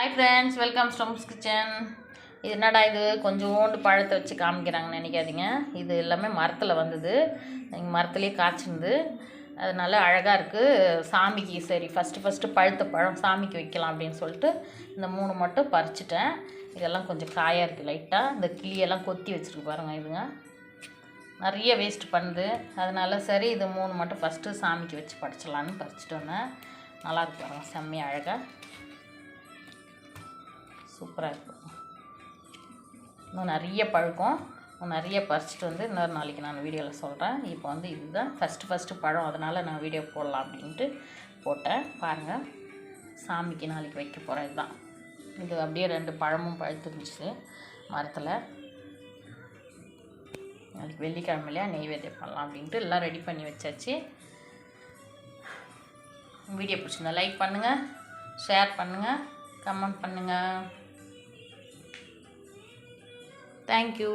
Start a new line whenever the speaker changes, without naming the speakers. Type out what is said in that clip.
Hi friends, welcome storms kitchen. இது என்னடா இது கொஞ்சோண்டு பழத்தை வச்சு காமிக்கிறாங்கன்னு நினைக்காதீங்க. இது எல்லாமே மரத்தில் வந்தது, எங்கள் மரத்துலேயே காய்ச்சிருந்து. அதனால அழகாக இருக்குது. சாமிக்கு சரி ஃபஸ்ட்டு பழுத்த பழம் சாமிக்கு வைக்கலாம் அப்படின்னு சொல்லிட்டு இந்த 3 மட்டும் பறிச்சிட்டேன். இதெல்லாம் கொஞ்சம் காயாக இருக்குது லைட்டாக. இந்த கிளியெல்லாம் கொத்தி வச்சுருக்கு பாருங்கள். இதுங்க நிறைய வேஸ்ட் பண்ணுது. அதனால சரி இது 3 மட்டும் ஃபஸ்ட்டு சாமிக்கு வச்சு படைச்சிடலான்னு பறிச்சிட்டு வந்தேன். நல்லாயிருக்கு பாருங்கள், செம்மையாக அழகாக சூப்பராக இருக்கும். இன்னும் நிறைய பழுக்கும். நிறைய பறிச்சிட்டு வந்து இன்னொரு நாளைக்கு நான் வீடியோவில் சொல்கிறேன். இப்போ வந்து இதுதான் ஃபஸ்ட்டு பழம், அதனால் நான் வீடியோ போடலாம் அப்படின்ட்டு போட்டேன். பாருங்கள், சாமிக்கு நாளைக்கு வைக்க போகிறேன். இதுதான் இது. அப்படியே 2 பழமும் பழுத்துருந்துச்சு மரத்தில். நாளைக்கு வெள்ளிக்கிழமையிலையா நெய்வேத்தியம் பண்ணலாம் அப்படின்ட்டு எல்லாம் ரெடி பண்ணி வச்சாச்சு. வீடியோ பிடிச்சிருந்தா லைக் பண்ணுங்கள், ஷேர் பண்ணுங்கள், கமெண்ட் பண்ணுங்கள். Thank you.